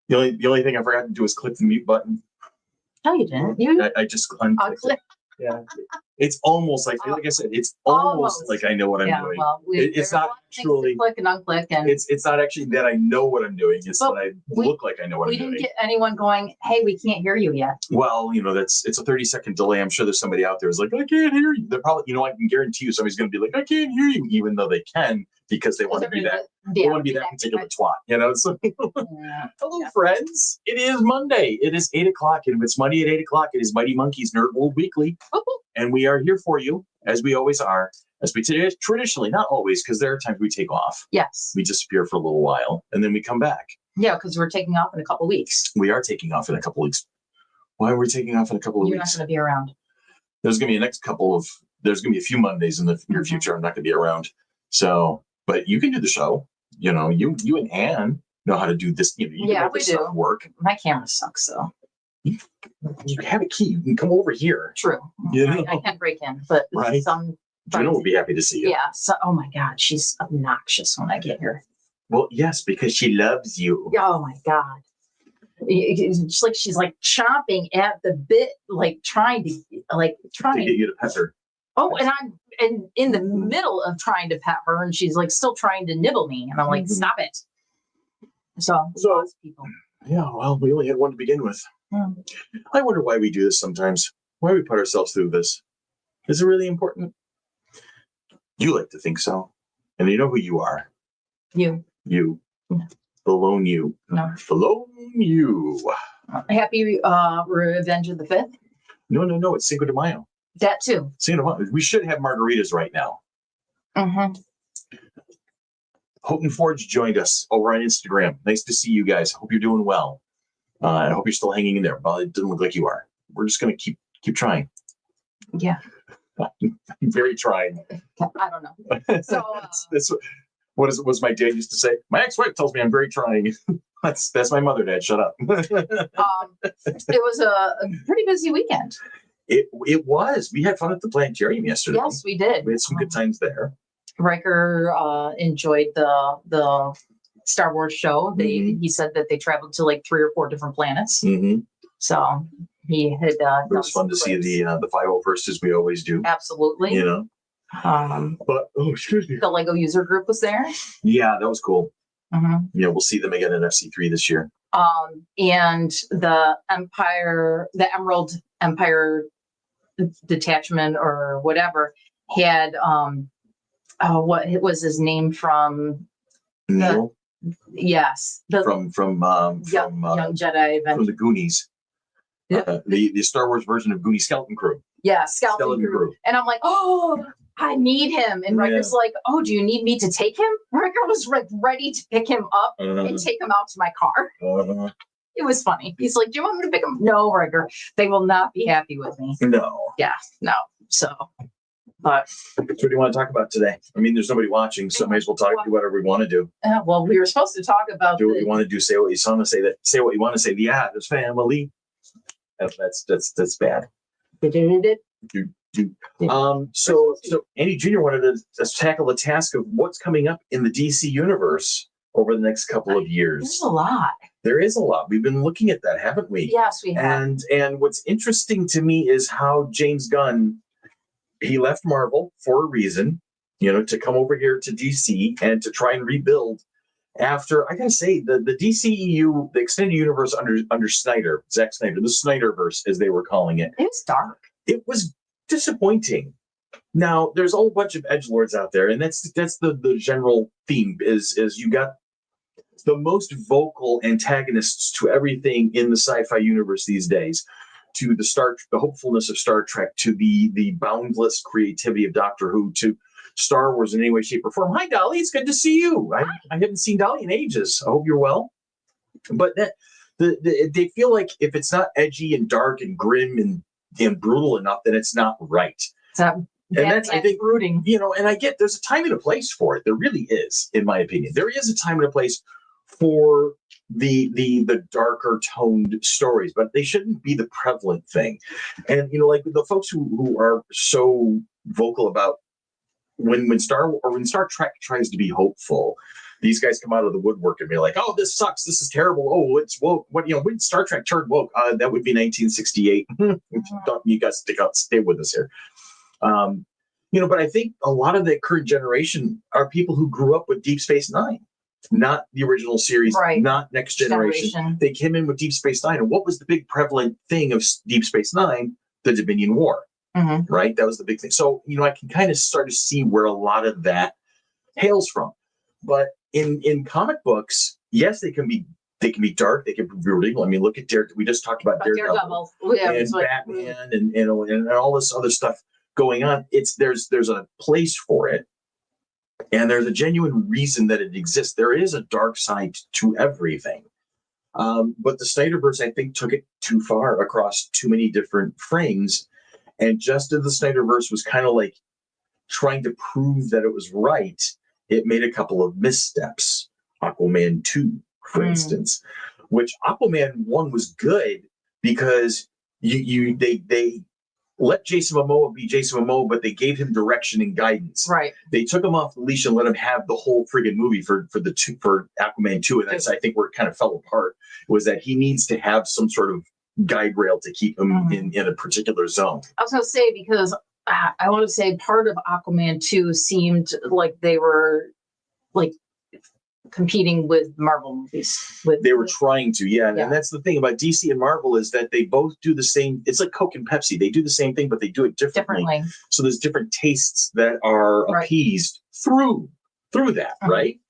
The only thing I forgot to do is click the mute button. No, you didn't. I just unclicked it. Yeah, it's almost like I said, it's almost like I know what I'm doing. Well, it's not actually click and unclick, and it's not actually that I know what I'm doing. It's that I look like I know what I'm doing. We didn't get anyone going, hey, we can't hear you yet. Well, it's a 30-second delay. I'm sure there's somebody out there who's like, I can't hear you. They're probably, I can guarantee you somebody's going to be like, I can't hear you, even though they can, because they want to be that. They want to be that particular twat, So, hello, friends. It is Monday. It is 8:00, and if it's Monday at 8:00, it is Mighty Monkeys Nerd World Weekly, and we are here for you as we always are. As we traditionally, not always, because there are times we take off. Yes. We disappear for a little while, and then we come back. Yeah, because we're taking off in a couple of weeks. We are taking off in a couple of weeks. Why are we taking off in a couple of weeks? You're not going to be around. There's going to be there's going to be a few Mondays in the near future. I'm not going to be around. So, but you can do the show. You and Ann know how to do this. You can make this stuff work. My camera sucks, though. You have a key. You can come over here. True. I can't break in, but some. Juno will be happy to see you. Yeah. So, oh my God, she's obnoxious when I get here. Well, yes, because she loves you. Oh my God. It's like she's like chomping at the bit, like trying to get you to pet her. Oh, and I'm in the middle of trying to pet her, and she's like still trying to nibble me, and I'm like, stop it. So people. Yeah, well, we only had one to begin with. I wonder why we do this sometimes. Why we put ourselves through this. Is it really important? You like to think so. And you know who you are. You. Yeah. The lone you. No. The lone you. Happy Revenge of the 5th? No. It's Cinco de Mayo. That too. Cinco de Mayo. We should have margaritas right now. Mm-hmm. Houghton Forge joined us over on Instagram. Nice to see you guys. Hope you're doing well. I hope you're still hanging in there. Well, it doesn't look like you are. We're just going to keep trying. Yeah. Very trying. I don't know. So what's my dad used to say? My ex-wife tells me I'm very trying. That's my mother, Dad. Shut up. It was a pretty busy weekend. It was. We had fun at the planetarium yesterday. Yes, we did. We had some good times there. Riker enjoyed the Star Wars show. He said that they traveled to like 3 or 4 different planets. Mm-hmm. So he had. It was fun to see the 501st as we always do. Absolutely. But excuse me. The Lego user group was there. Yeah, that was cool. Mm-hmm. Yeah, we'll see them again in FC3 this year. And the Emerald Empire detachment or whatever had what was his name from? Neil. Yes, from Young Jedi from the Goonies. Yeah. The Star Wars version of Goonie Skeleton Crew. Yeah, Skeleton Crew. And I'm like, oh, I need him. And Riker's like, oh, do you need me to take him? Riker was like ready to pick him up and take him out to my car. It was funny. He's like, do you want me to pick him? No, Riker. They will not be happy with me. No. Yeah, no. So, but. So what do you want to talk about today? I mean, there's nobody watching, so may as well do whatever we want to do. Well, we were supposed to talk about. Do what you want to do. Say what you want to say. Say what you want to say. The Addams Family. That's bad. So Andy Jr. wanted to tackle the task of what's coming up in the DC universe over the next couple of years. There's a lot. There is a lot. We've been looking at that, haven't we? Yes, we have. And what's interesting to me is how James Gunn, he left Marvel for a reason, to come over here to DC and to try and rebuild after, I gotta say, the DCEU, the extended universe under Snyder, Zack Snyder, the Snyderverse, as they were calling it. It was dark. It was disappointing. Now, there's a whole bunch of edgelords out there, and that's the general theme is you got the most vocal antagonists to everything in the sci-fi universe these days, to the hopefulness of Star Trek, to the boundless creativity of Doctor Who, to Star Wars in any way, shape, or form. Hi, Dolly. It's good to see you. I haven't seen Dolly in ages. I hope you're well. But they feel like if it's not edgy and dark and grim and brutal enough, then it's not right. And that's, I think, brooding. And I get there's a time and a place for it. There really is, in my opinion. There is a time and a place for the darker toned stories, but they shouldn't be the prevalent thing. And like the folks who are so vocal about when Star Trek tries to be hopeful, these guys come out of the woodwork and be like, "Oh, this sucks. This is terrible. Oh, it's woke. What when Star Trek turned woke? That would be 1968. You guys stay with us here." But I think a lot of the current generation are people who grew up with Deep Space Nine, not the original series, Right. not Next Generation. They came in with Deep Space Nine, and what was the big prevalent thing of Deep Space Nine? The Dominion War, right? That was the big thing. So I can kind of start to see where a lot of that hails from. But in comic books, yes, they can be dark, they can be brutal. I mean, look at Daredevil. We just talked about Daredevil and Batman and all this other stuff going on. There's a place for it, and there's a genuine reason that it exists. There is a dark side to everything. But the Snyderverse, I think, took it too far across too many different frames. And just as the Snyderverse was kind of like trying to prove that it was right, it made a couple of missteps. Aquaman 2, for instance, which Aquaman 1 was good because they let Jason Momoa be Jason Momoa, but they gave him direction and guidance. Right. They took him off the leash and let him have the whole friggin' movie for Aquaman 2. And that's, I think, where it kind of fell apart, was that he needs to have some sort of guide rail to keep him in a particular zone. I was going to say, because I want to say part of Aquaman 2 seemed like they were like competing with Marvel movies. They were trying to, yeah. And that's the thing about DC and Marvel, is that they both do the same. It's like Coke and Pepsi. They do the same thing, but they do it differently. So there's different tastes that are appeased through that, right?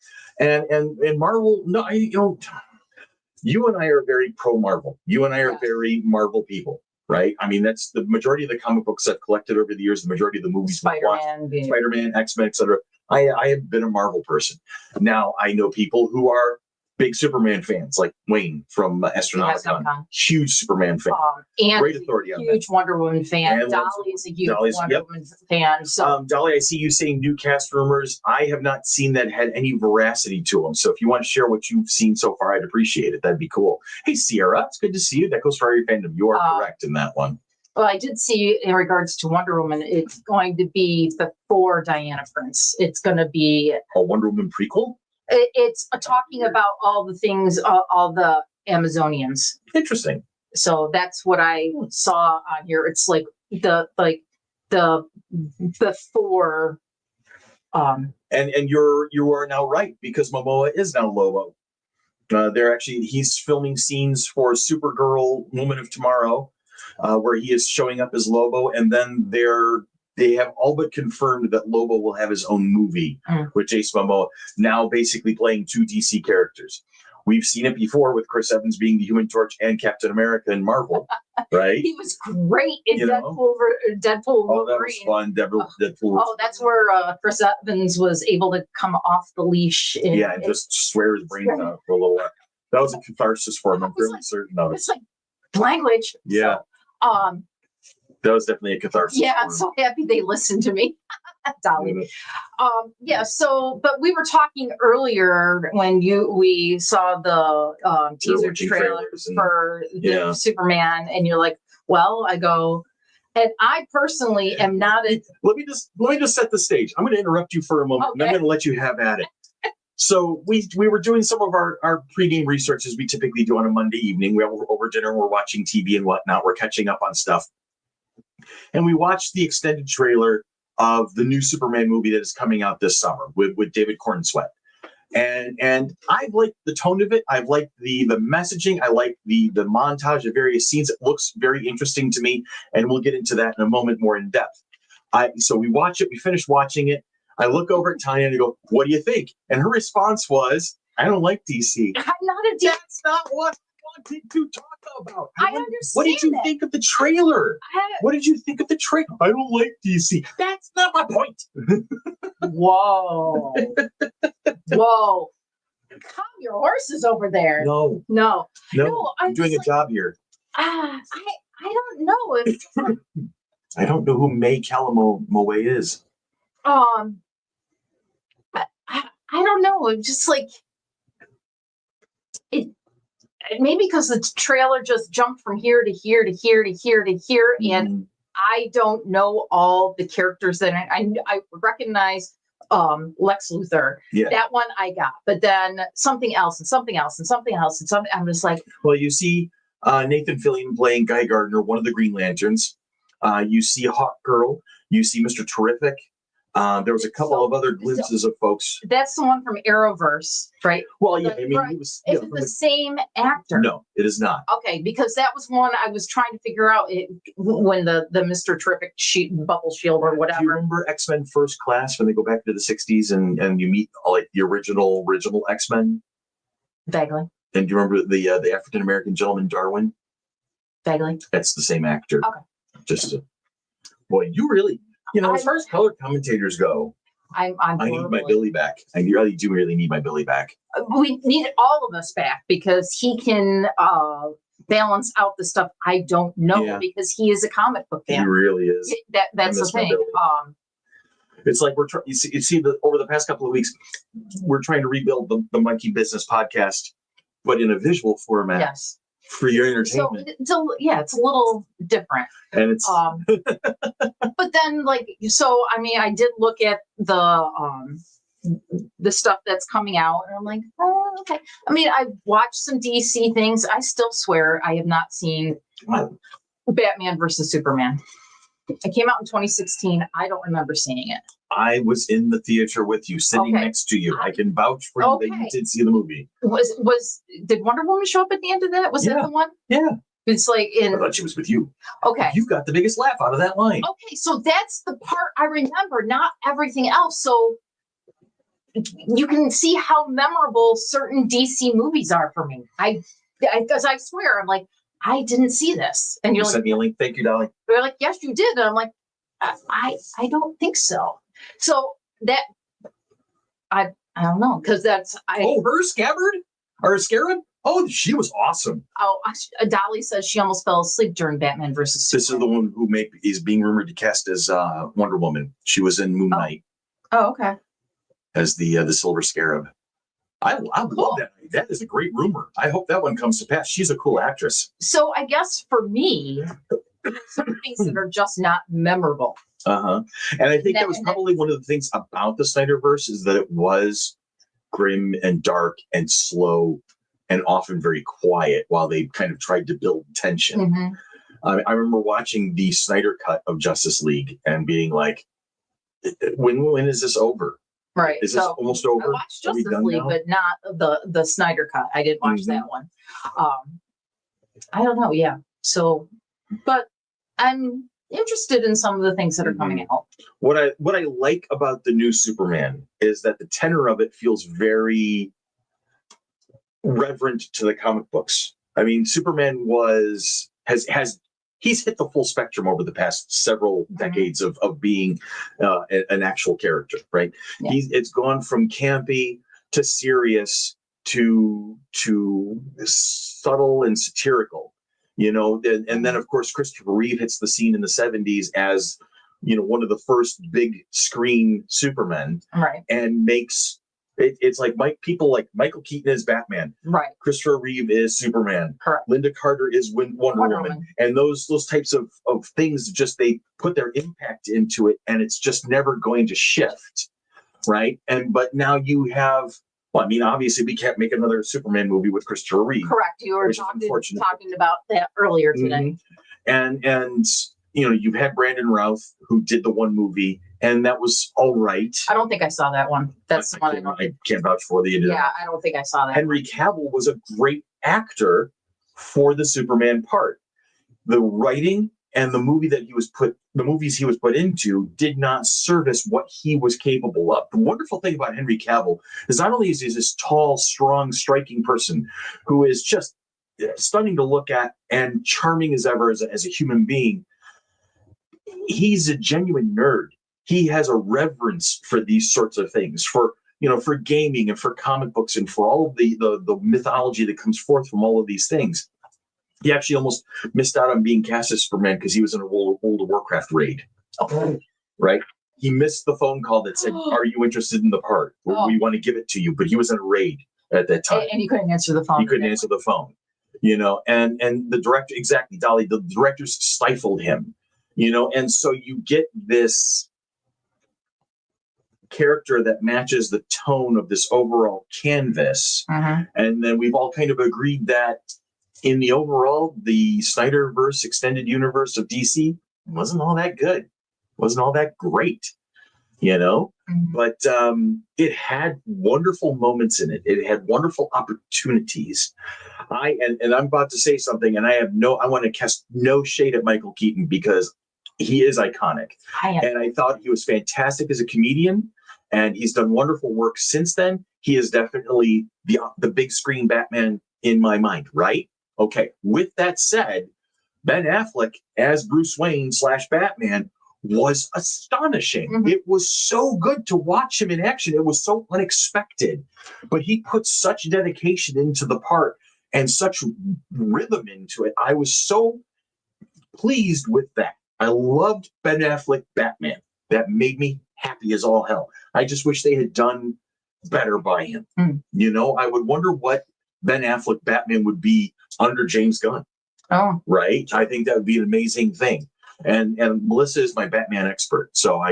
And Marvel, no, you and I are very pro Marvel. You and I are very Marvel people. Right? I mean, that's the majority of the comic books I've collected over the years, the majority of the movies Spider-Man, X-Men, etc. I have been a Marvel person. Now, I know people who are big Superman fans, like Wayne from Astronauticon. Huge Superman fan. And great authority on that. Huge Wonder Woman fan. And Dolly is a huge Wonder Woman fan. So. Dolly, I see you saying new cast rumors. I have not seen that had any veracity to them. So if you want to share what you've seen so far, I'd appreciate it. That'd be cool. Hey, Sierra, it's good to see you. That goes for your fandom. You are correct in that one. Well, I did see in regards to Wonder Woman, it's going to be before Diana Prince. It's going to be a Wonder Woman prequel. It's talking about all the things, all the Amazonians. Interesting. So that's what I saw on here. It's like the before. And you are now right, because Momoa is now Lobo. He's filming scenes for Supergirl, Woman of Tomorrow, where he is showing up as Lobo, and then they have all but confirmed that Lobo will have his own movie with Jason Momoa, now basically playing two DC characters. We've seen it before with Chris Evans being the Human Torch and Captain America in Marvel, right? He was great in Deadpool Wolverine. Oh, that was fun. Deadpool. Oh, that's where Chris Evans was able to come off the leash. And just swear his brains out for a little while. That was a catharsis for him. I'm fairly certain of it. It's like language. Yeah. So, that was definitely a catharsis. Yeah, I'm so happy they listened to me. Dolly. So, but we were talking earlier when we saw the teaser trailers for the Superman, and you're like, well, I go, and I personally am not a... Let me just set the stage. I'm going to interrupt you for a moment, and I'm going to let you have at it. So we were doing some of our pregame research, as we typically do on a Monday evening. We're over dinner, we're watching TV and whatnot. We're catching up on stuff. And we watched the extended trailer of the new Superman movie that is coming out this summer with David Cornsweet. And I've liked the tone of it. I've liked the messaging. I like the montage of various scenes. It looks very interesting to me. And we'll get into that in a moment more in depth. So we watch it. We finish watching it. I look over at Tanya and I go, what do you think? And her response was, I don't like DC. I'm not a DC. That's not what I wanted to talk about. I understand. What did you think of the trailer? What did you think of the trailer? I don't like DC. That's not my point. Whoa. Whoa. Calm your horses over there. No. I'm doing a job here. I don't know if I don't know who May Calamo-Moe is. I don't know. It's just like it. Maybe because the trailer just jumped from here to here to here to here to here, and I don't know all the characters that I recognize Lex Luthor. Yeah. That one I got, but then something else and something else and something else and something. I'm just like, well, you see Nathan Fillion playing Guy Gardner, one of the Green Lanterns. You see Hawk Girl. You see Mr. Terrific. There was a couple of other glimpses of folks. That's the one from Arrowverse, right? Well, yeah, I mean, he was. Is it the same actor? No, it is not. Okay, because that was one I was trying to figure out when the Mr. Terrific bubble shield or whatever. Do you remember X-Men First Class when they go back to the '60s and you meet like the original X-Men? Vaguely. And do you remember the African American gentleman Darwin? Vaguely. That's the same actor. Okay. Boy, you really. As far as color commentators go, I need my Billy back. I really do need my Billy back. We need all of us back because he can balance out the stuff I don't know because he is a comic book fan. He really is. That's the thing. It's like we're trying. You see over the past couple of weeks, we're trying to rebuild the Monkey Business podcast, but in a visual format. Yes. For your entertainment. So it's a little different. And it's but then I did look at the stuff that's coming out and I'm like, oh, okay. I mean, I've watched some DC things. I still swear I have not seen Batman versus Superman. It came out in 2016. I don't remember seeing it. I was in the theater with you, sitting next to you. I can vouch for you that you did see the movie. Did Wonder Woman show up at the end of that? Was that the one? Yeah. It's like I thought she was with you. Okay. You got the biggest laugh out of that line. Okay, so that's the part I remember, not everything else. So you can see how memorable certain DC movies are for me. Because I swear, I'm like, I didn't see this. And you're like, sent me a link. Thank you, darling. They're like, yes, you did. And I'm like, I don't think so. So that I don't know because that's her Scabbard or Scarab. Oh, she was awesome. Oh, Dolly says she almost fell asleep during Batman versus Superman. This is the one who is being rumored to cast as Wonder Woman. She was in Moon Knight. Oh, okay. As the Silver Scarab. I love that. That is a great rumor. I hope that one comes to pass. She's a cool actress. So I guess for me, some things that are just not memorable. And I think that was probably one of the things about the Snyderverse is that it was grim and dark and slow and often very quiet while they kind of tried to build tension. Mm-hmm. I remember watching the Snyder cut of Justice League and being like, when is this over? Right. Is this almost over? I watched Justice League, but not the Snyder cut. I didn't watch that one. I don't know. Yeah. So, but I'm interested in some of the things that are coming out. What I like about the new Superman is that the tenor of it feels very reverent to the comic books. I mean, Superman he's hit the full spectrum over the past several decades of being an actual character, right? Yeah. It's gone from campy to serious to subtle and satirical, and then of course Christopher Reeve hits the scene in the 70s as one of the first big screen Supermen, right? And makes it's like people like Michael Keaton is Batman, right? Christopher Reeve is Superman, correct? Linda Carter is Wonder Woman, and those types of things, just they put their impact into it, and it's just never going to shift, right? But now you have. Well, I mean, obviously, we can't make another Superman movie with Christopher Reeve. Correct. You were talking about that earlier today. Mm-hmm. And you've had Brandon Routh, who did the one movie, and that was all right. I don't think I saw that one. That's the one I can't vouch for the end. Yeah, I don't think I saw that. Henry Cavill was a great actor for the Superman part. The writing and the movies he was put into did not service what he was capable of. The wonderful thing about Henry Cavill is not only is he this tall, strong, striking person who is just stunning to look at and charming as ever as a human being, he's a genuine nerd. He has a reverence for these sorts of things, for gaming and for comic books and for all of the mythology that comes forth from all of these things. He actually almost missed out on being cast as Superman because he was in a World of Warcraft raid. Oh. Right? He missed the phone call that said, "Are you interested in the part? We want to give it to you." But he was in a raid at that time, and he couldn't answer the phone. He couldn't answer the phone. And the director, exactly, Dolly. The directors stifled him. And so you get this character that matches the tone of this overall canvas. And then we've all kind of agreed that in the overall, the Snyderverse extended universe of DC wasn't all that good, wasn't all that great, you know? But it had wonderful moments in it. It had wonderful opportunities. And I'm about to say something, and I want to cast no shade at Michael Keaton because he is iconic. And I thought he was fantastic as a comedian, and he's done wonderful work since then. He is definitely the big screen Batman in my mind, right? Okay. With that said, Ben Affleck as Bruce Wayne / Batman was astonishing. It was so good to watch him in action. It was so unexpected, but he put such dedication into the part and such rhythm into it. I was so pleased with that. I loved Ben Affleck Batman. That made me happy as all hell. I just wish they had done better by him. You know, I would wonder what Ben Affleck Batman would be under James Gunn. Oh, right. I think that would be an amazing thing. And Melissa is my Batman expert. So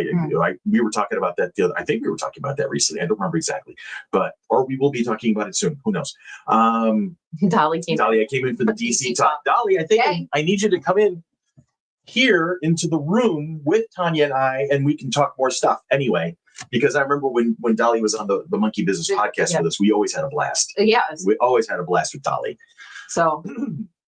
we were talking about that I think we were talking about that recently. I don't remember exactly, or we will be talking about it soon. Who knows? Dolly, I came in for the DC talk. Dolly, I think I need you to come in here into the room with Tanya and I, and we can talk more stuff anyway. Because I remember when Dolly was on the Monkey Business podcast with us, we always had a blast. Yes. We always had a blast with Dolly. So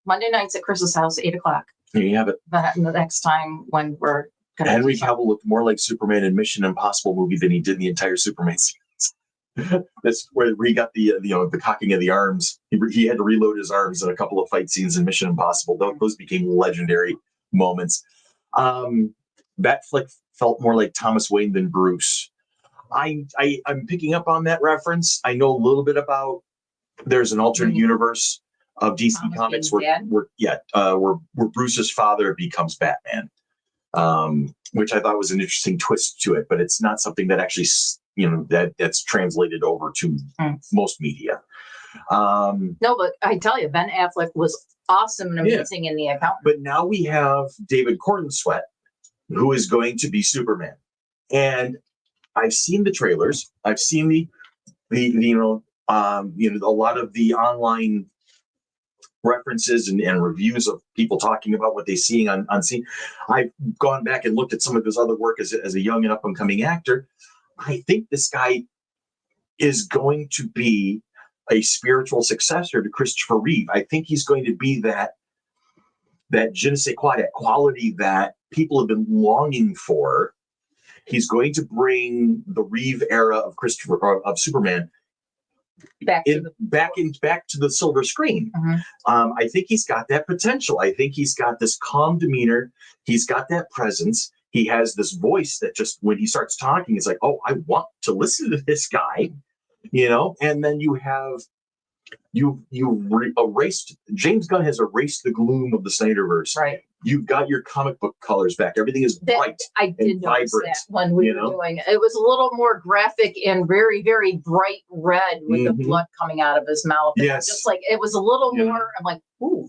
Monday nights at Chris's house, 8:00. There you have it. The next time when we're going to Henry Cavill looked more like Superman in Mission Impossible movie than he did in the entire Superman series. That's where he got the cocking of the arms. He had to reload his arms in a couple of fight scenes in Mission Impossible. Those became legendary moments. Batfleck felt more like Thomas Wayne than Bruce. I'm picking up on that reference. I know a little bit about. There's an alternate universe of DC Comics where Bruce's father becomes Batman, which I thought was an interesting twist to it. But it's not something that actually that's translated over to most media. No, but I tell you, Ben Affleck was awesome and amazing in The Accountant. But now we have David Cornsweet, who is going to be Superman, and I've seen the trailers. I've seen a lot of the online references and reviews of people talking about what they're seeing on scene. I've gone back and looked at some of his other work as a young and up and coming actor. I think this guy is going to be a spiritual successor to Christopher Reeve. I think he's going to be that je ne sais quoi, that quality that people have been longing for. He's going to bring the Reeve era of Superman back to the silver screen. I think he's got that potential. I think he's got this calm demeanor. He's got that presence. He has this voice that just when he starts talking, it's like, oh, I want to listen to this guy, And then erased. James Gunn has erased the gloom of the Snyderverse. Right. You've got your comic book colors back. Everything is bright. I did notice that when we were doing it. It was a little more graphic and very, very bright red with the blood coming out of his mouth. Yes. Just like it was a little more. I'm like, ooh.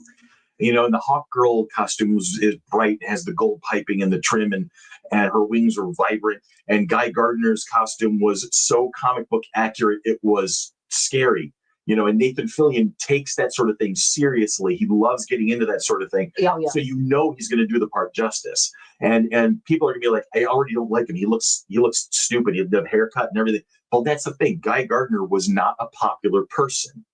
And the Hawk Girl costume is bright, has the gold piping and the trim, and her wings were vibrant. And Guy Gardner's costume was so comic book accurate, it was scary. And Nathan Fillion takes that sort of thing seriously. He loves getting into that sort of thing. Yeah. So he's going to do the part justice. And people are going to be like, I already don't like him. He looks stupid. He had the haircut and everything. Well, that's the thing. Guy Gardner was not a popular person.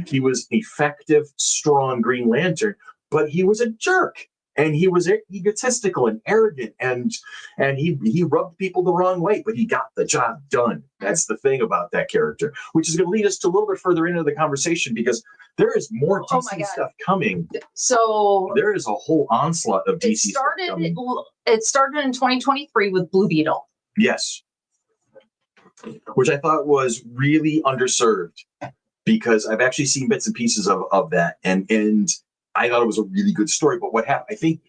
He was effective, strong Green Lantern, but he was a jerk. And he was egotistical and arrogant, and he rubbed people the wrong way, but he got the job done. That's the thing about that character, which is going to lead us to a little bit further into the conversation because there is more DC stuff coming. So there is a whole onslaught of DC stuff coming. It started in 2023 with Blue Beetle. Yes, which I thought was really underserved because I've actually seen bits and pieces of that, and I thought it was a really good story, but what happened? I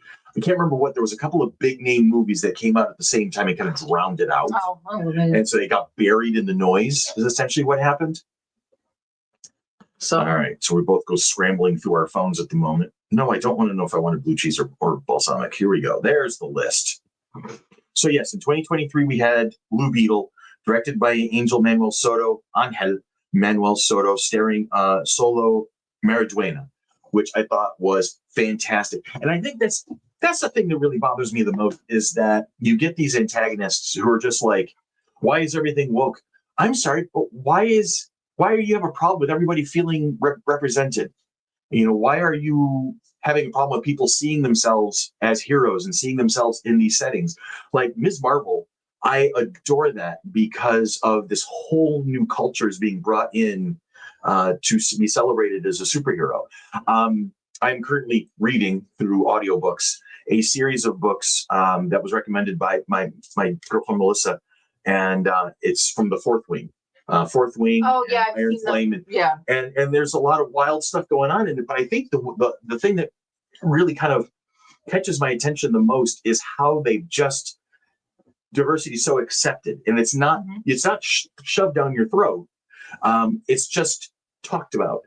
can't remember what. There was a couple of big name movies that came out at the same time and kind of drowned it out. And so they got buried in the noise. Is essentially what happened. So all right, so we both go scrambling through our phones at the moment. No, I don't want to know if I wanted blue cheese or balsamic. Here we go. There's the list. So yes, in 2023 we had Blue Beetle. directed by Angel Manuel Soto, starring Solo Mariduena, which I thought was fantastic. And I think that's the thing that really bothers me the most, is that you get these antagonists who are just like, why is everything woke? I'm sorry, but why do you have a problem with everybody feeling represented? Why are you having a problem with people seeing themselves as heroes and seeing themselves in these settings? Like Ms. Marvel, I adore that because of this whole new culture is being brought in to be celebrated as a superhero. I'm currently reading through audiobooks a series of books that was recommended by my girlfriend Melissa, and it's from the Fourth Wing. Fourth Wing, oh yeah, Iron Flame, and there's a lot of wild stuff going on in it. But I think the thing that really kind of catches my attention the most is how they've just diversity is so accepted, and it's not shoved down your throat. It's just talked about,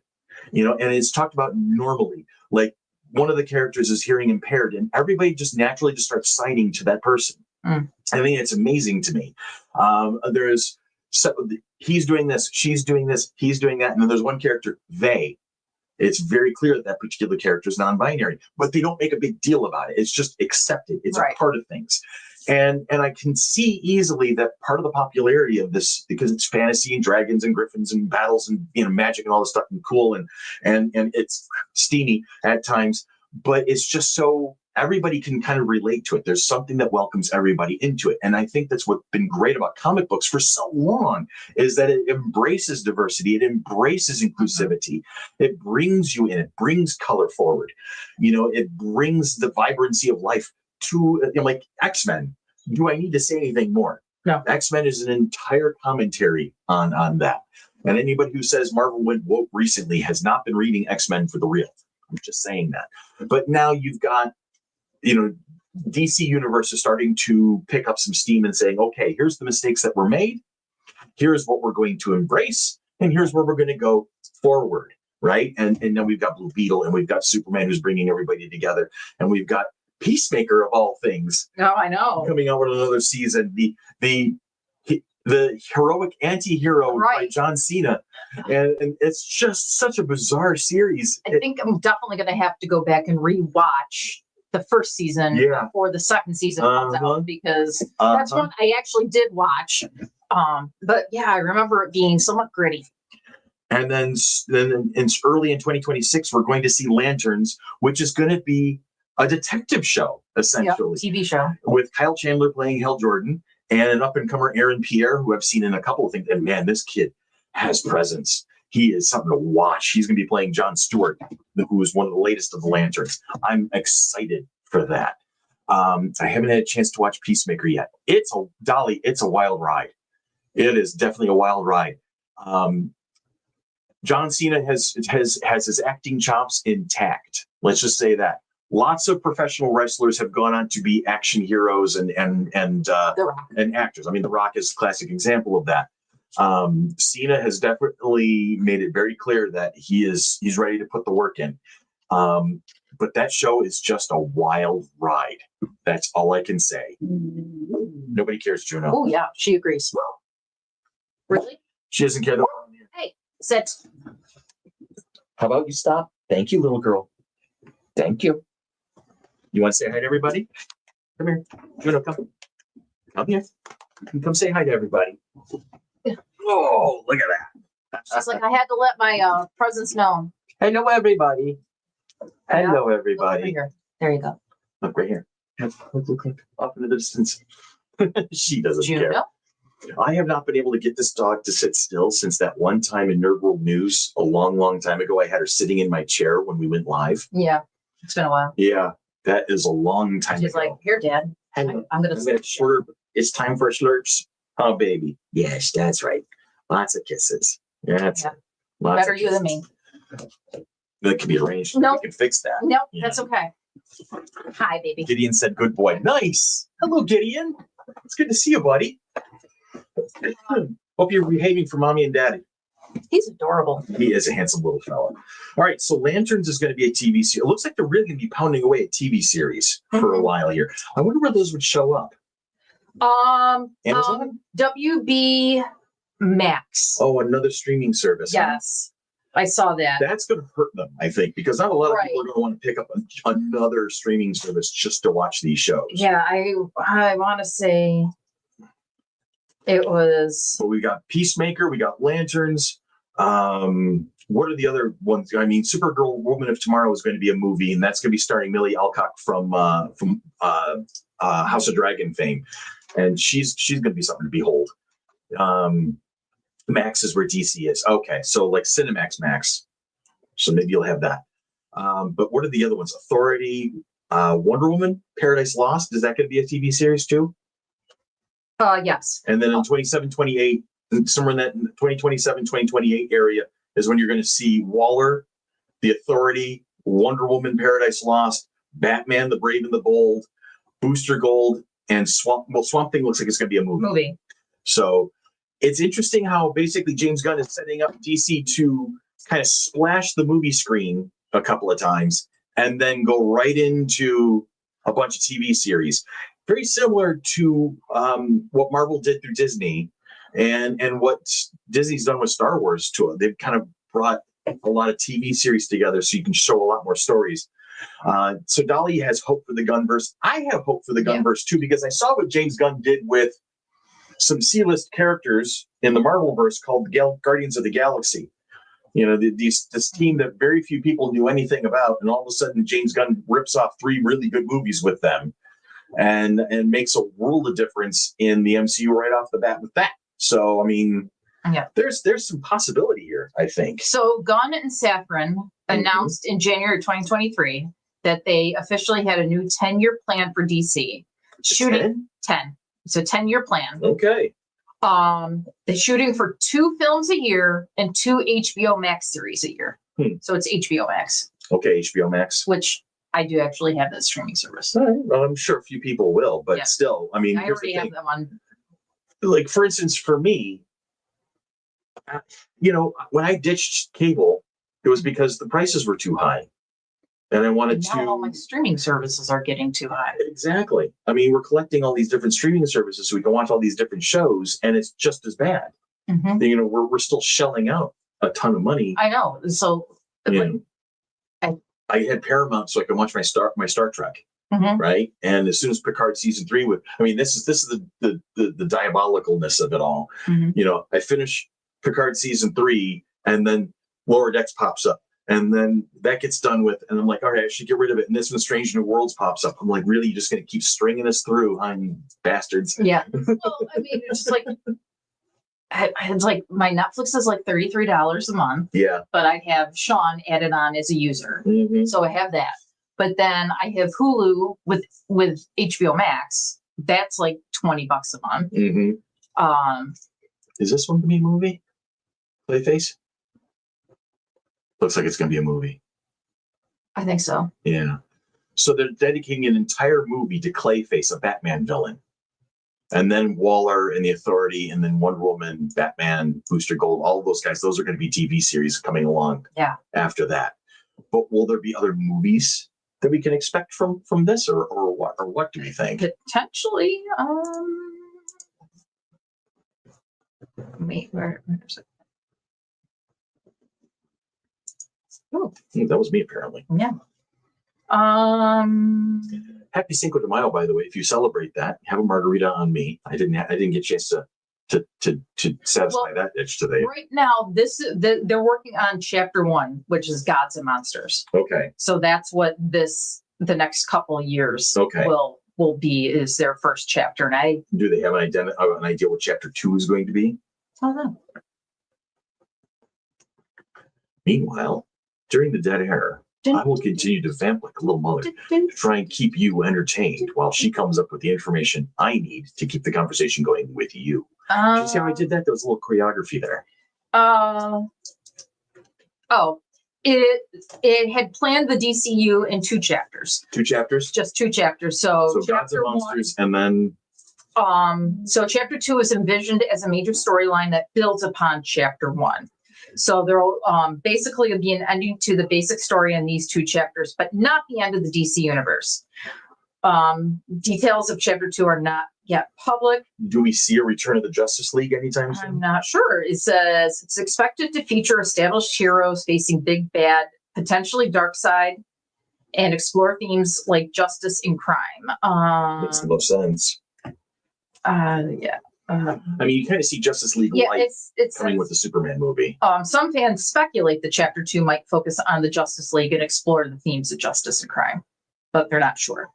and it's talked about normally. Like one of the characters is hearing impaired, and everybody just naturally just starts signing to that person. I think it's amazing to me. He's doing this, she's doing this, he's doing that, and then there's one character, they. It's very clear that particular character is non-binary, but they don't make a big deal about it. It's just accepted. It's a part of things. And I can see easily that part of the popularity of this, because it's fantasy and dragons and griffins and battles and magic and all this stuff and cool and it's steamy at times, but it's just so everybody can kind of relate to it. There's something that welcomes everybody into it. And I think that's what's been great about comic books for so long, is that it embraces diversity. It embraces inclusivity. It brings you in. It brings color forward. It brings the vibrancy of life to like X-Men. Do I need to say anything more? No. X-Men is an entire commentary on that. And anybody who says Marvel went woke recently has not been reading X-Men for the real. I'm just saying that. But now you've got DC Universe is starting to pick up some steam and saying, okay, here's the mistakes that were made. Here's what we're going to embrace. And here's where we're going to go forward. Right. And then we've got Blue Beetle, and we've got Superman, who's bringing everybody together. And we've got Peacemaker, of all things. Oh, I know. Coming out with another season. The heroic anti-hero by John Cena. And it's just such a bizarre series. I think I'm definitely going to have to go back and rewatch the first season before the second season comes out, because that's one I actually did watch. But yeah, I remember it being somewhat gritty. And then it's early in 2026, we're going to see Lanterns, which is going to be a detective show, essentially. TV show. With Kyle Chandler playing Hal Jordan and an up-and-comer Aaron Pierre, who I've seen in a couple of things. And man, this kid has presence. He is something to watch. He's going to be playing John Stewart, who is one of the latest of the Lanterns. I'm excited for that. I haven't had a chance to watch Peacemaker yet. It's a wild ride. It is definitely a wild ride. John Cena has his acting chops intact. Let's just say that. Lots of professional wrestlers have gone on to be action heroes and actors. I mean, The Rock is a classic example of that. Cena has definitely made it very clear that he's ready to put the work in. But that show is just a wild ride. That's all I can say. Nobody cares, Juno. Oh yeah, she agrees. Really? She doesn't care. Hey, sit. How about you stop? Thank you, little girl. Thank you. You want to say hi to everybody? Come here. Juno, come. Come here. Come say hi to everybody. Oh, look at that. She's like, I had to let my presence known. Hello, everybody. Hello, everybody. Here. There you go. Look right here. Look, off in the distance. She doesn't care. I have not been able to get this dog to sit still since that one time in Nerd World News a long, long time ago. I had her sitting in my chair when we went live. Yeah, it's been a while. Yeah, that is a long time ago. She's like, here, Dad. I'm going to slurp. It's time for slurps. Oh, baby. Yes, that's right. Lots of kisses. That's better you than me. That can be arranged. No, we can fix that. No, that's okay. Hi, baby. Gideon said, good boy. Nice. Hello, Gideon. It's good to see you, buddy. Hope you're behaving for mommy and daddy. He's adorable. He is a handsome little fella. All right, so Lanterns is going to be a TV series. It looks like they're really going to be pounding away at TV series for a while here. I wonder where those would show up. Amazon? WB Max. Oh, another streaming service. Yes. I saw that. That's going to hurt them, I think, because not a lot of Right. people are going to want to pick up another streaming service just to watch these shows. Yeah, I want to say it was. But we got Peacemaker, we got Lanterns. What are the other ones? I mean, Supergirl, Woman of Tomorrow is going to be a movie, and that's going to be starring Millie Alcock from House of Dragon fame, and she's going to be something to behold. Max is where DC is. Okay, so like Cinemax Max. So maybe you'll have that. But what are the other ones? Authority, Wonder Woman, Paradise Lost. Is that going to be a TV series too? Yes. And then in 27, 28, somewhere in that 2027, 2028 area is when you're going to see Waller, The Authority, Wonder Woman, Paradise Lost, Batman, The Brave and the Bold, Booster Gold, and Swamp Thing looks like it's going to be a movie. So it's interesting how basically James Gunn is setting up DC to kind of splash the movie screen a couple of times and then go right into a bunch of TV series. Very similar to what Marvel did through Disney and what Disney's done with Star Wars too. They've kind of brought a lot of TV series together so you can show a lot more stories. So Dolly has hope for the Gunverse. I have hope for the Gunverse too, because I saw what James Gunn did with some C-list characters in the Marvelverse called the Guardians of the Galaxy. You know, this team that very few people knew anything about, and all of a sudden James Gunn rips off 3 really good movies with them, and makes a world of difference in the MCU right off the bat with that. So, I mean, there's some possibility here, I think. So Gunn and Safran announced in January 2023 that they officially had a new 10-year plan for DC. Shooting 10. It's a 10-year plan. Okay. They're shooting for 2 films a year and 2 HBO Max series a year. So it's HBO Max. Okay, HBO Max. Which I do actually have that streaming service. Well, I'm sure a few people will, but still, I mean, I already have that one. Like, for instance, for me, you know, when I ditched cable, it was because the prices were too high. And I wanted now all my streaming services are getting too high. Exactly. I mean, we're collecting all these different streaming services so we can watch all these different shows, and it's just as bad. You know, we're still shelling out a ton of money. I know. So I had Paramount so I could watch my Star Trek. Right. And as soon as Picard season 3 this is the diabolicalness of it all. You know, I finish Picard season 3 and then Lower Decks pops up. And then that gets done with, and I'm like, all right, I should get rid of it. And this one, Strange New Worlds, pops up. I'm like, really, you're just going to keep stringing us through, huh, you bastards? Yeah. Well, I mean, it's like, it's like my Netflix is like $33 a month. Yeah. But I have Sean added on as a user, so I have that. But then I have Hulu with HBO Max. That's like $20 a month. Is this one going to be a movie? Clayface? Looks like it's going to be a movie. I think so. Yeah. So they're dedicating an entire movie to Clayface, a Batman villain. And then Waller and the Authority, and then Wonder Woman, Batman, Booster Gold, all of those guys. Those are going to be TV series coming along after that. But will there be other movies that we can expect from this, or what do we think? Potentially. Where's it? Oh, that was me apparently. Yeah. Happy Cinco de Mayo, by the way. If you celebrate that, have a margarita on me. I didn't get a chance to satisfy that itch today. Right now, they're working on chapter 1, which is Gods and Monsters. Okay. So that's what the next couple of years will be, is their first chapter. And do they have an idea what chapter 2 is going to be? I don't know. Meanwhile, during the dead air, I will continue to vamp like a little mother to try and keep you entertained while she comes up with the information I need to keep the conversation going with you. Did you see how I did that? There was a little choreography there. It had planned the DCU in 2 chapters. 2 chapters? Just 2 chapters. So Gods and Monsters, and then so chapter 2 is envisioned as a major storyline that builds upon chapter 1. So there'll basically be an ending to the basic story in these 2 chapters, but not the end of the DC universe. Details of chapter 2 are not Yeah, public. Do we see a return of the Justice League anytime soon? I'm not sure. It says it's expected to feature established heroes facing big bad, potentially dark side, and explore themes like justice and crime. Makes the most sense. Yeah. I mean, you kind of see Justice League light coming with the Superman movie. Some fans speculate that Chapter 2 might focus on the Justice League and explore the themes of justice and crime, but they're not sure.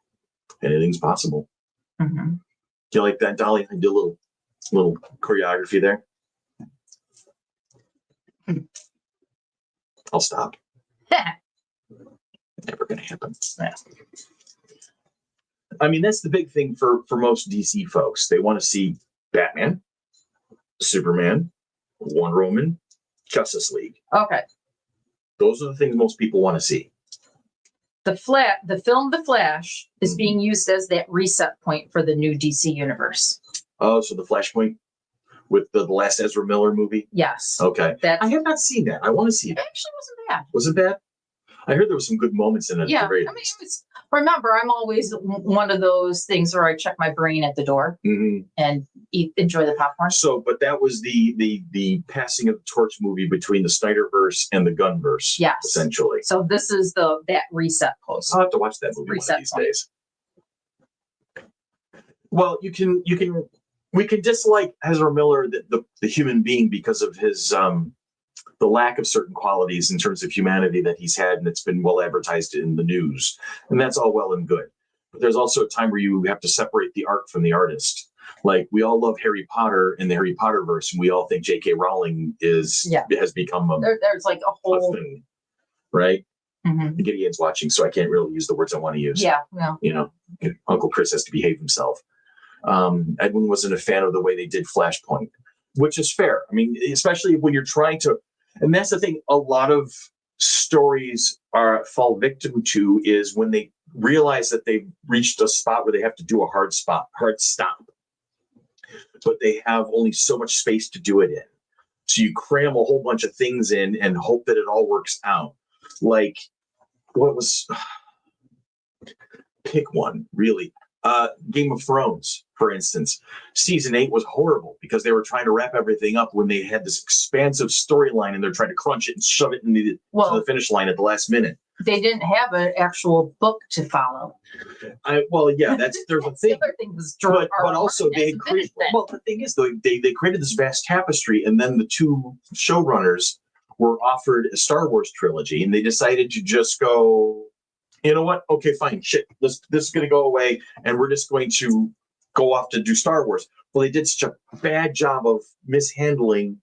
Anything's possible. Mm-hmm. Do you like that, Dolly? I do a little choreography there. I'll stop. Never gonna happen. Yeah. I mean, that's the big thing for most DC folks. They want to see Batman, Superman, Wonder Woman, Justice League. Okay. Those are the things most people want to see. The film The Flash is being used as that reset point for the new DC universe. Oh, so the Flashpoint with the last Ezra Miller movie? Yes. Okay. I have not seen that. I want to see it. It actually wasn't bad. Was it bad? I heard there was some good moments in it. Yeah. I mean, remember, I'm always one of those things where I check my brain at the door and enjoy the popcorn. So, but that was the passing of the torch movie between the Snyderverse and the Gunverse. Yes. Essentially. So this is that reset post. I'll have to watch that movie one of these days. Well, we can dislike Ezra Miller, the human being, because of his the lack of certain qualities in terms of humanity that he's had, and it's been well advertised in the news, and that's all well and good. But there's also a time where you have to separate the art from the artist. Like, we all love Harry Potter and the Harry Potter verse, and we all think J.K. Rowling has become there's like a whole thing, right? Gideon's watching, so I can't really use the words I want to use. Yeah, no. You know, Uncle Chris has to behave himself. Edwin wasn't a fan of the way they did Flashpoint, which is fair. I mean, especially when you're trying to. And that's the thing, a lot of stories fall victim to is when they realize that they've reached a spot where they have to do a hard stop, but they have only so much space to do it in. So you cram a whole bunch of things in and hope that it all works out. Like, pick one, really. Game of Thrones, for instance, season 8 was horrible because they were trying to wrap everything up when they had this expansive storyline and they're trying to crunch it and shove it into to the finish line at the last minute. They didn't have an actual book to follow. There's a thing. The other thing was but also they created. Well, the thing is, though, they created this vast tapestry, and then the two showrunners were offered a Star Wars trilogy, and they decided to just go, you know what? Okay, fine. Shit. This is going to go away, and we're just going to go off to do Star Wars. Well, they did such a bad job of mishandling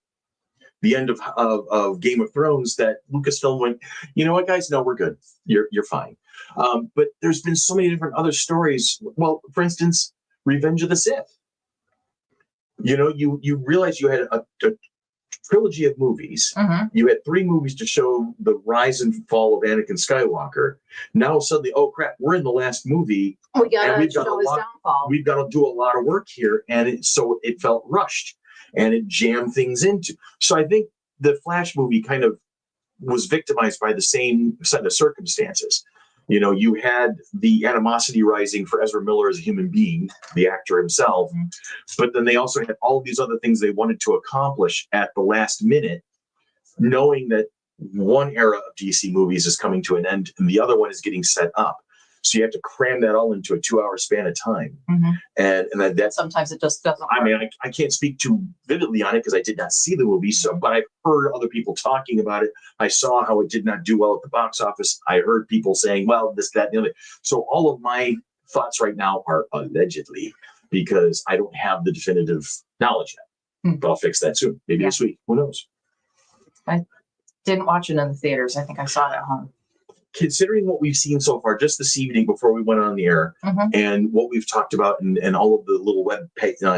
the end of Game of Thrones that Lucasfilm went, you know what, guys? No, we're good. You're fine. But there's been so many different other stories. Well, for instance, Revenge of the Sith. You know, you realize you had a trilogy of movies. You had 3 movies to show the rise and fall of Anakin Skywalker. Now suddenly, oh crap, we're in the last movie. We've got to do a lot of work here, and so it felt rushed, and it jammed things into. So I think the Flash movie kind of was victimized by the same set of circumstances. You know, you had the animosity rising for Ezra Miller as a human being, the actor himself, but then they also had all of these other things they wanted to accomplish at the last minute, knowing that one era of DC movies is coming to an end and the other one is getting set up. So you have to cram that all into a 2-hour span of time. And that sometimes it just doesn't work. I mean, I can't speak too vividly on it because I did not see the movie. So, but I've heard other people talking about it. I saw how it did not do well at the box office. I heard people saying, well, this, that, and the other. So all of my thoughts right now are allegedly, because I don't have the definitive knowledge yet. But I'll fix that soon. Maybe this week. Who knows? I didn't watch it in the theaters. I think I saw it at home. Considering what we've seen so far, just this evening before we went on the air, and what we've talked about, and all of the little web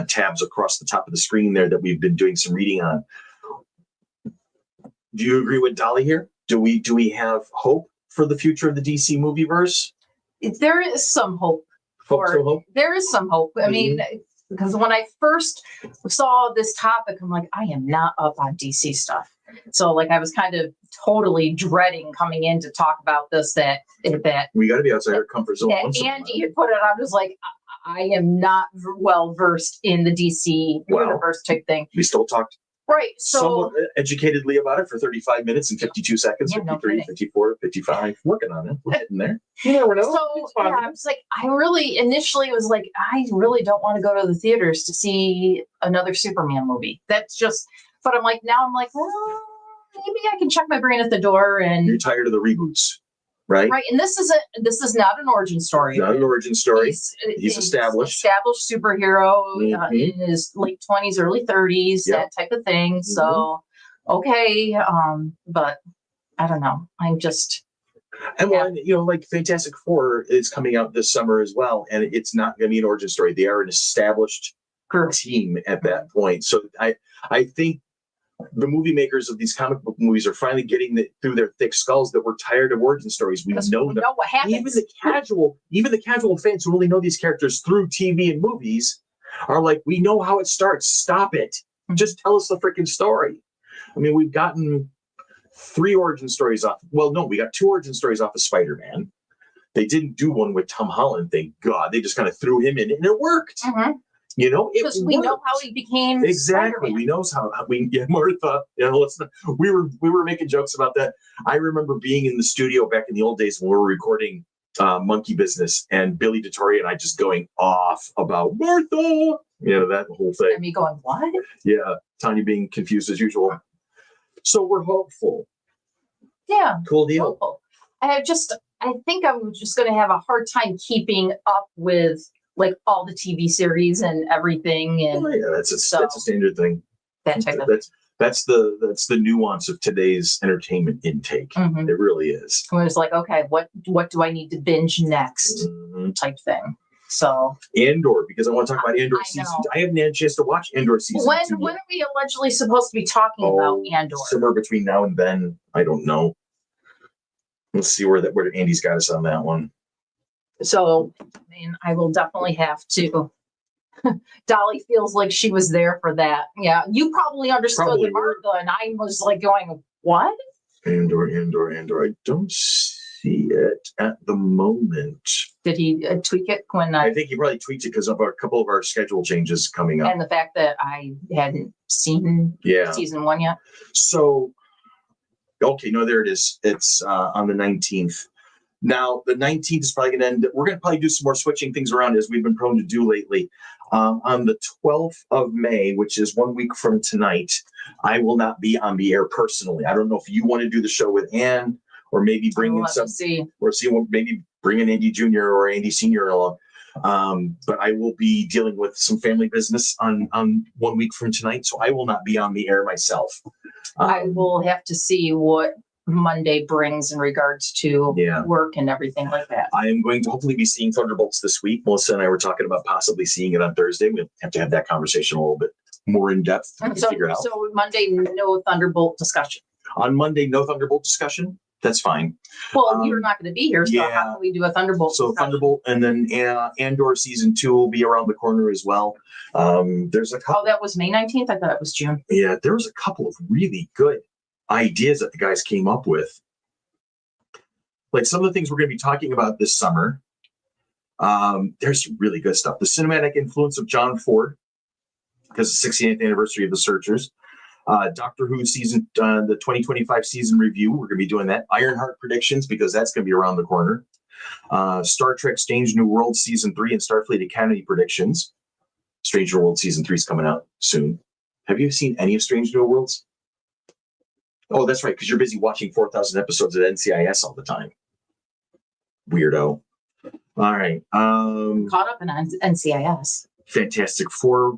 tabs across the top of the screen there that we've been doing some reading on, do you agree with Dolly here? Do we have hope for the future of the DC movieverse? There is some hope. There is some hope. I mean, because when I first saw this topic, I'm like, I am not up on DC stuff. So like I was kind of totally dreading coming in to talk about this, that we got to be outside our comfort zone. Andy had put it, I was like, I am not well versed in the DC universe type thing. We still talked right. So somewhat educatedly about it for 35 minutes and 52 seconds, 53, 54, 55. Working on it. We're getting there. You never know. So I was like, I really initially was like, I really don't want to go to the theaters to see another Superman movie. That's just, but I'm like, now I'm like, well, maybe I can check my brain at the door. And you're tired of the reboots, right? Right. And this is not an origin story. Not an origin story. He's established superhero in his late 20s, early 30s, that type of thing. So, okay. But I don't know. I'm just. And well, like Fantastic Four is coming out this summer as well. And it's not going to be an origin story. They are an established team at that point. So I think the movie makers of these comic book movies are finally getting through their thick skulls that we're tired of origin stories. We know what happens. Even the casual fans who only know these characters through TV and movies are like, we know how it starts. Stop it. Just tell us the freaking story. I mean, we've gotten 3 origin stories off. Well, no, we got 2 origin stories off of Spider-Man. They didn't do one with Tom Holland. Thank God. They just kind of threw him in and it worked. Because we know how he became exactly. Spider-Man. We know how we Martha. We were making jokes about that. I remember being in the studio back in the old days when we were recording Monkey Business, and Billy DeTore and I just going off about Martha. That whole thing. And me going, what? Yeah, Tanya being confused as usual. So we're hopeful. Yeah. Cool deal. Hopeful. I think I'm just going to have a hard time keeping up with like all the TV series and everything, and that's a standard thing. That type of that's the nuance of today's entertainment intake. It really is. It was like, okay, what do I need to binge next, type thing. So Andor, because I want to talk about Andor season. I haven't had a chance to watch Andor season. When are we allegedly supposed to be talking about Andor? Somewhere between now and then. I don't know. Let's see where Andy's got us on that one. So, I will definitely have to. Dolly feels like she was there for that. Yeah, you probably understood the Martha, and I was like going, what? Andor. I don't see it at the moment. Did he tweak it when I think he probably tweaked it because of a couple of our schedule changes coming up. And the fact that I hadn't seen season 1 yet. So, okay, no, there it is. It's on the 19th. Now, the 19th is probably going to end. We're going to probably do some more switching things around as we've been prone to do lately. On the 12th of May, which is 1 week from tonight, I will not be on the air personally. I don't know if you want to do the show with Ann, or maybe bring maybe bring in Andy Jr. or Andy Sr. along. But I will be dealing with some family business on 1 week from tonight, so I will not be on the air myself. I will have to see what Monday brings in regards to work and everything like that. I am going to hopefully be seeing Thunderbolts this week. Melissa and I were talking about possibly seeing it on Thursday. We'll have to have that conversation a little bit more in depth. So Monday, no Thunderbolt discussion. On Monday, no Thunderbolt discussion. That's fine. Well, you're not going to be here, so how can we do a Thunderbolt? So discussion? Thunderbolt, and then Andor season 2 will be around the corner as well. There's a couple. Oh, that was May 19th. I thought it was June. Yeah, there was a couple of really good ideas that the guys came up with. Like some of the things we're going to be talking about this summer. There's some really good stuff. The cinematic influence of John Ford, because the 60th anniversary of The Searchers. Doctor Who season, the 2025 season review. We're going to be doing that. Ironheart predictions, because that's going to be around the corner. Star Trek Strange New World season 3 and Starfleet Academy predictions. Strange New World season 3 is coming out soon. Have you seen any of Strange New Worlds? Oh, that's right, because you're busy watching 4,000 episodes of NCIS all the time. Weirdo. All right. Caught up in NCIS. Fantastic Four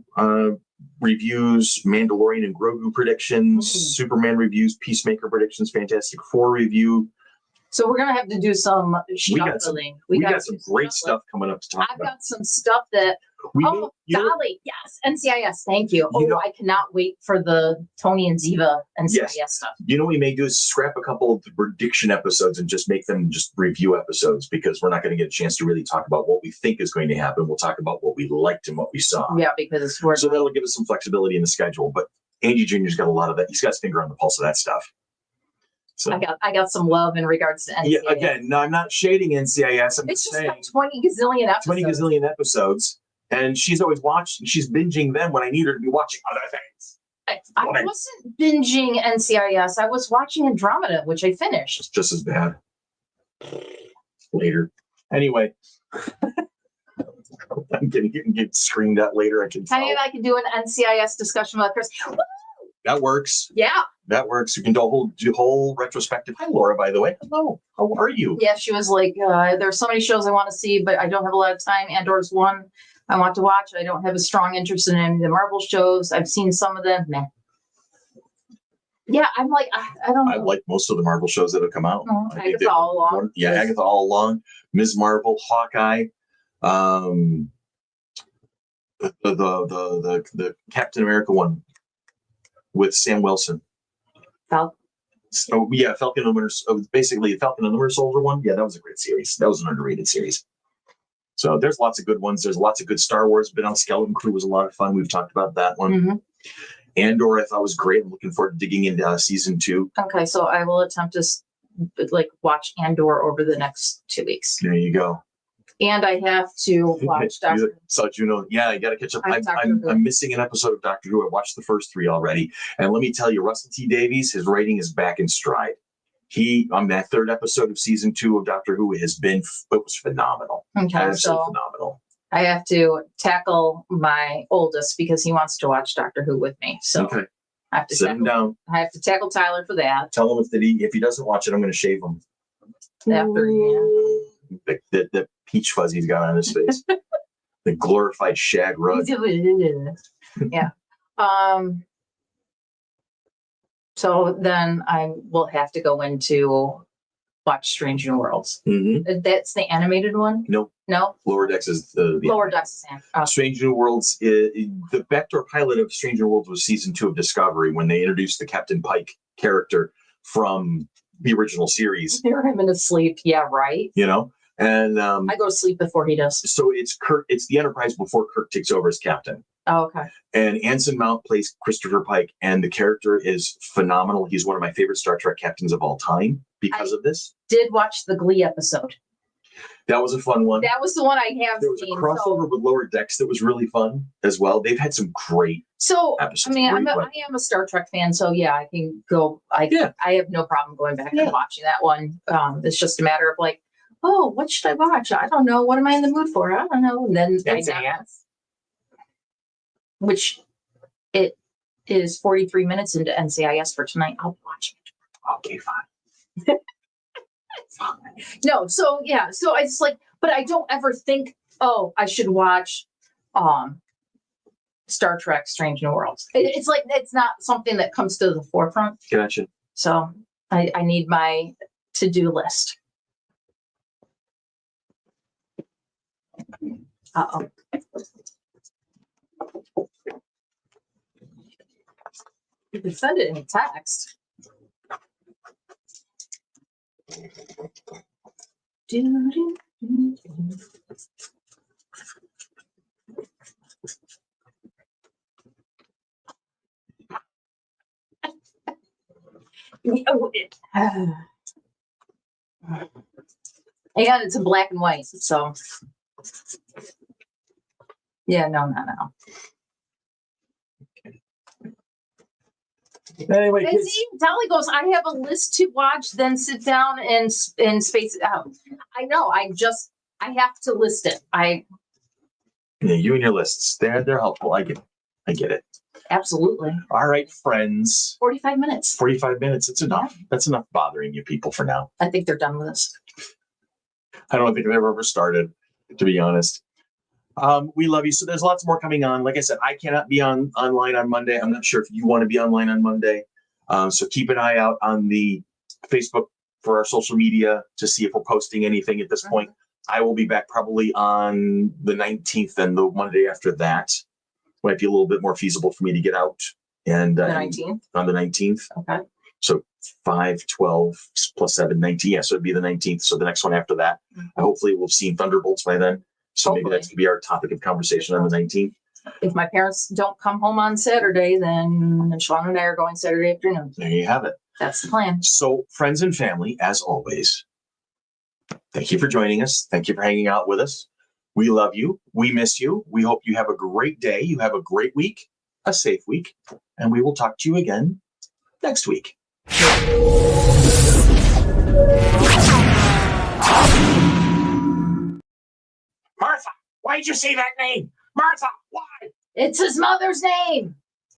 reviews, Mandalorian and Grogu predictions, Superman reviews, Peacemaker predictions, Fantastic Four review. So we're going to have to do some shuffling. We got some great stuff coming up to talk about. I've got some stuff that... Dolly, yes, NCIS, thank you. I cannot wait for the Tony and Ziva NCIS stuff. You know what we may do is scrap a couple of the prediction episodes and just make them just review episodes, because we're not going to get a chance to really talk about what we think is going to happen. We'll talk about what we liked and what we saw. Yeah, because so that'll give us some flexibility in the schedule. But Andy Jr.'s got a lot of that. He's got his finger on the pulse of that stuff. So I got some love in regards to NCIS. yeah, again, no, I'm not shading NCIS. I'm It's just just saying got 20 gazillion episodes. 20 gazillion episodes, and she's always watching. She's binging them when I need her to be watching other things. I wasn't binging NCIS. I was watching Andromeda, which I finished. It's just as bad. Later. Anyway. I'm getting screamed at later. I can tell. I can do an NCIS discussion with Chris. That works. Yeah. That works. You can do a whole retrospective. Hi, Laura, by the way. Hello. How are you? Yeah, she was like, there's so many shows I want to see, but I don't have a lot of time. Andor's one I want to watch. I don't have a strong interest in any of the Marvel shows. I've seen some of them. Meh. Yeah, I'm like, I don't know. I like most of the Marvel shows that have come out. Agatha All Along. Yeah, Agatha All Along, Ms. Marvel, Hawkeye, the Captain America one with Sam Wilson. Falcon. Oh yeah, Falcon and the Winter, basically Falcon and the Winter Soldier one. Yeah, that was a great series. That was an underrated series. So there's lots of good ones. There's lots of good Star Wars. Been on Skeleton Crew was a lot of fun. We've talked about that one. Mm-hmm. Andor I thought was great. I'm looking forward to digging into season 2. Okay, so I will attempt to watch Andor over the next 2 weeks. There you go. And I have to watch Doctor. So Juno, yeah, you got to catch up. I'm missing an episode of Doctor Who. I watched the first 3 already, and let me tell you, Russell T Davies, his writing is back in stride. He on that 3rd episode of season 2 of Doctor Who it was phenomenal. Okay, absolutely phenomenal. I have to tackle my oldest because he wants to watch Doctor Who with me. So okay. I have to sit him down. I have to tackle Tyler for that. Tell him if he doesn't watch it, I'm going to shave him. After the peach fuzz he's got on his face, the glorified shag rug. Yeah. So then I will have to go into watch Strange New Worlds. Mm-hmm. That's the animated one? No. Lower Decks is the Lower Decks is Strange New Worlds. The backdoor pilot of Strange New Worlds was season 2 of Discovery when they introduced the Captain Pike character from the original series. Hear him in his sleep. Yeah, right. You know, and I go to sleep before he does. So it's Kirk. It's the Enterprise before Kirk takes over as captain. Oh, okay. And Anson Mount plays Christopher Pike, and the character is phenomenal. He's one of my favorite Star Trek captains of all time because of this. Did watch the Glee episode. That was a fun one. That was the one I have There was seen. a crossover with Lower Decks that was really fun as well. They've had some great episodes. I mean, I am a Star Trek fan, so yeah, I can go. I have no problem going back and watching that one. It's just a matter of like, oh, what should I watch? I don't know. What am I in the mood for? I don't know. And then which it is 43 minutes into NCIS for tonight. I'll watch it. Okay, fine. No, so yeah, so it's like, but I don't ever think, oh, I should watch Star Trek Strange New Worlds. It's like it's not something that comes to the forefront. Gotcha. So I need my to-do list. Uh-oh. You can send it in text. And it's in black and white, so yeah, no. Anyway, and see, Dolly goes, I have a list to watch, then sit down and space it out. I know, I have to list it. Yeah, you and your lists, they're helpful. I get it. Absolutely. All right, friends. 45 minutes. 45 minutes. It's enough. Yeah. That's enough bothering you people for now. I think they're done with us. I don't think I've ever started, to be honest. We love you. So there's lots more coming on. Like I said, I cannot be online on Monday. I'm not sure if you want to be online on Monday. So keep an eye out on the Facebook for our social media to see if we're posting anything at this point. I will be back probably on the 19th and the Monday after that. Might be a little bit more feasible for me to get out. And the 19th? On the 19th. Okay. So 5, 12 plus 7, 19. Yeah, so it'd be the 19th. So the next one after that. Hopefully we'll have seen Thunderbolts by then. So maybe that's going to be our topic of conversation on the 19th. If my parents don't come home on Saturday, then Sean and I are going Saturday afternoon. There you have it. That's the plan. So, friends and family, as always, thank you for joining us. Thank you for hanging out with us. We love you. We miss you. We hope you have a great day. You have a great week, a safe week, and we will talk to you again next week. Martha, why'd you say that name? Martha, why? It's his mother's name.